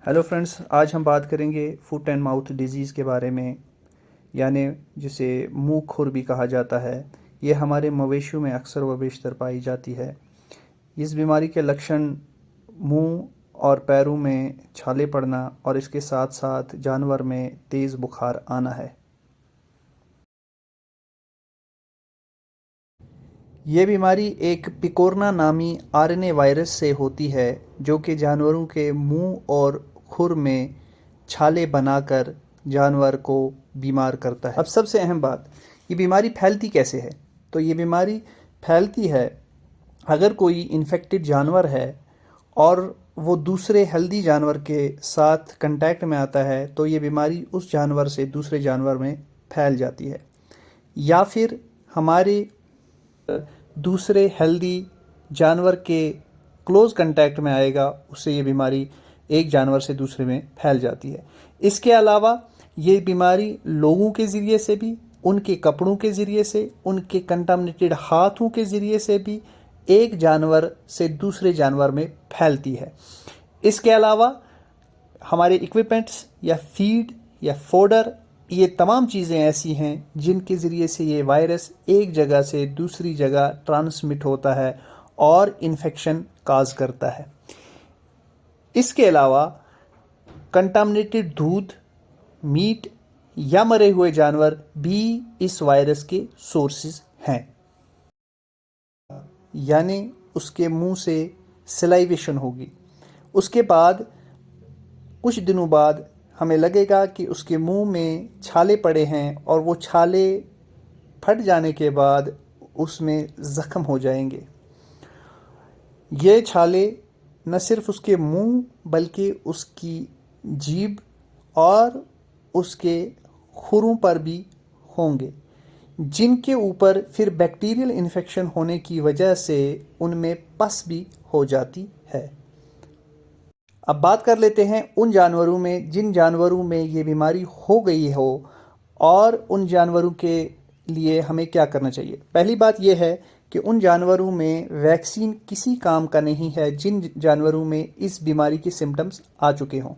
Hello friends, आज हम बात करेंगे फुट एंड माउथ डिजीज़ के बारे में। यानी जिसे मुंह खुर भी कहा जाता है। ये हमारे मवेशियों में अक्सर व बेशतर पाई जाती है। इस बीमारी के लक्षण मुंह और पैरों में छाले पड़ना और इसके साथ साथ जानवर में तेज़ बुखार आना है। ये बीमारी एक पिकोरना नामी आरएनए वायरस से होती है, जो कि जानवरों के मुंह और खुर में छाले बनाकर जानवर को बीमार करता है। अब सबसे अहम बात, ये बीमारी फैलती कैसे है? तो ये बीमारी फैलती है अगर कोई इन्फेक्टेड जानवर है और वो दूसरे हेल्दी जानवर के साथ कांटेक्ट में आता है, तो ये बीमारी उस जानवर से दूसरे जानवर में फैल जाती है। या फिर हमारे दूसरे हेल्दी जानवर के क्लोज कांटेक्ट में आएगा, उससे ये बीमारी एक जानवर से दूसरे में फैल जाती है। इसके अलावा ये बीमारी लोगों के ज़रिए से भी, उनके कपड़ों के ज़रिए से, उनके कंटामिनेटेड हाथों के ज़रिए से भी एक जानवर से दूसरे जानवर में फैलती है। इसके अलावा हमारे इक्विपमेंट्स या फीड या फोडर, ये तमाम चीज़ें ऐसी हैं जिनके ज़रिए से ये वायरस एक जगह से दूसरी जगह ट्रांसमिट होता है और इन्फेक्शन काज करता है। इसके अलावा कंटामिनेटेड दूध, मीट या मरे हुए जानवर भी इस वायरस के सोर्सेज हैं। यानी उसके मुंह से सलाइवेशन होगी। उसके बाद कुछ दिनों बाद हमें लगेगा कि उसके मुंह में छाले पड़े हैं और वो छाले फट जाने के बाद उसमें ज़ख्म हो जाएंगे। ये छाले न सिर्फ उसके मुंह बल्कि उसकी जीभ और उसके खुरों पर भी होंगे, जिनके ऊपर फिर बैक्टीरियल इन्फेक्शन होने की वजह से उनमें पस भी हो जाती है। अब बात कर लेते हैं उन जानवरों में जिन जानवरों में ये बीमारी हो गई हो और उन जानवरों के लिए हमें क्या करना चाहिए। पहली बात यह है कि उन जानवरों में वैक्सीन किसी काम का नहीं है जिन जानवरों में इस बीमारी के सिम्टम्स आ चुके हों।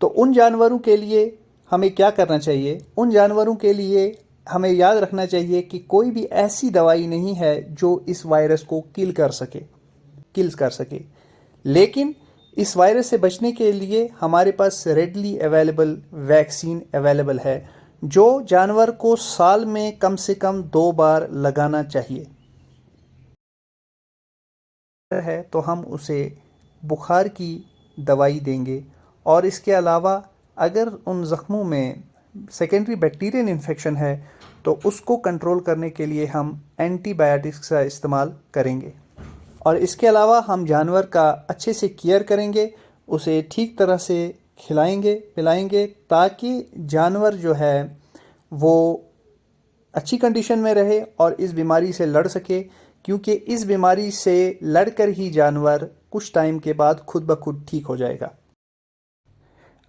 तो उन जानवरों के लिए हमें क्या करना चाहिए? उन जानवरों के लिए हमें याद रखना चाहिए कि कोई भी ऐसी दवाई नहीं है जो इस वायरस को किल कर सके। लेकिन इस वायरस से बचने के लिए हमारे पास रेडली अवेलेबल वैक्सीन अवेलेबल है, जो जानवर को साल में कम से कम 2 बार लगाना चाहिए है। तो हम उसे बुखार की दवाई देंगे। और इसके अलावा अगर उन ज़ख्मों में सेकेंडरी बैक्टीरियल इन्फेक्शन है तो उसको कंट्रोल करने के लिए हम एंटीबायोटिक्स का इस्तेमाल करेंगे। और इसके अलावा हम जानवर का अच्छे से केयर करेंगे, उसे ठीक तरह से खिलाएंगे पिलाएंगे, ताकि जानवर जो है वो अच्छी कंडीशन में रहे और इस बीमारी से लड़ सके, क्योंकि इस बीमारी से लड़कर ही जानवर कुछ टाइम के बाद खुद ब खुद ठीक हो जाएगा।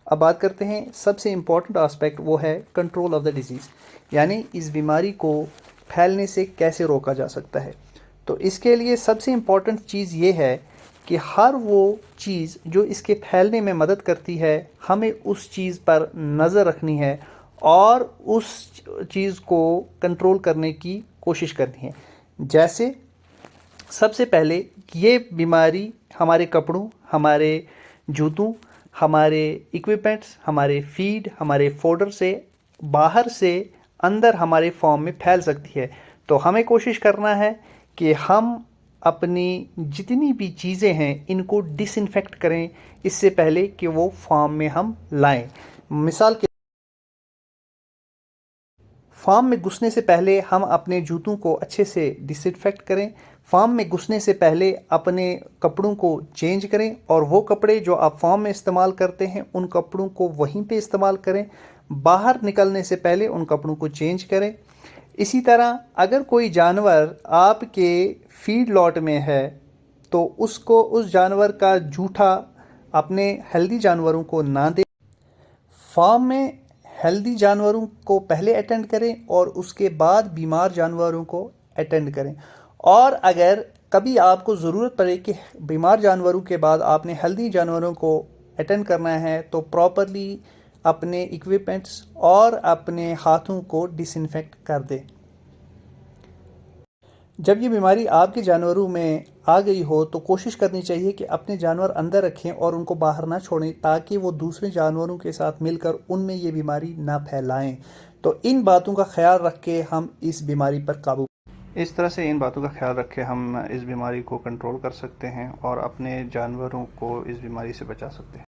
अब बात करते हैं सबसे इम्पॉर्टेंट आस्पेक्ट, वो है कंट्रोल ऑफ द डिजीज़। यानी इस बीमारी को फैलने से कैसे रोका जा सकता है। तो इसके लिए सबसे इम्पॉर्टेंट चीज़ ये है कि हर वो चीज़ जो इसके फैलने में मदद करती है, हमें उस चीज़ पर नज़र रखनी है और उस चीज़ को कंट्रोल करने की कोशिश करनी है। जैसे सबसे पहले ये बीमारी हमारे कपड़ों, हमारे जूतों, हमारे इक्विपमेंट्स, हमारे फीड, हमारे फोडर से बाहर से अंदर हमारे फॉर्म में फैल सकती है। तो हमें कोशिश करना है कि हम अपनी जितनी भी चीज़ें हैं इनको डिसइंफेक्ट करें इससे पहले कि वो फार्म में हम लाएं। मिसाल के फार्म में घुसने से पहले हम अपने जूतों को अच्छे से डिसइंफेक्ट करें। फार्म में घुसने से पहले अपने कपड़ों को चेंज करें और वो कपड़े जो आप फार्म में इस्तेमाल करते हैं उन कपड़ों को वहीं पे इस्तेमाल करें। बाहर निकलने से पहले उन कपड़ों को चेंज करें। इसी तरह अगर कोई जानवर आपके फीड लॉट में है तो उसको उस जानवर का जूठा अपने हेल्दी जानवरों को ना दें। फार्म में हेल्दी जानवरों को पहले अटेंड करें और उसके बाद बीमार जानवरों को अटेंड करें। और अगर कभी आपको ज़रूरत पड़े कि बीमार जानवरों के बाद आपने हेल्दी जानवरों को अटेंड करना है तो प्रॉपरली अपने इक्विपमेंट्स और अपने हाथों को डिसइंफेक्ट कर दे। जब ये बीमारी आपके जानवरों में आ गई हो तो कोशिश करनी चाहिए कि अपने जानवर अंदर रखें और उनको बाहर ना छोड़ें, ताकि वो दूसरे जानवरों के साथ मिलकर उनमें ये बीमारी ना फैलाएं। तो इन बातों का ख्याल रख के हम इस बीमारी पर काबू, इस तरह से इन बातों का ख्याल रख के हम इस बीमारी को कंट्रोल कर सकते हैं और अपने जानवरों को इस बीमारी से बचा सकते हैं।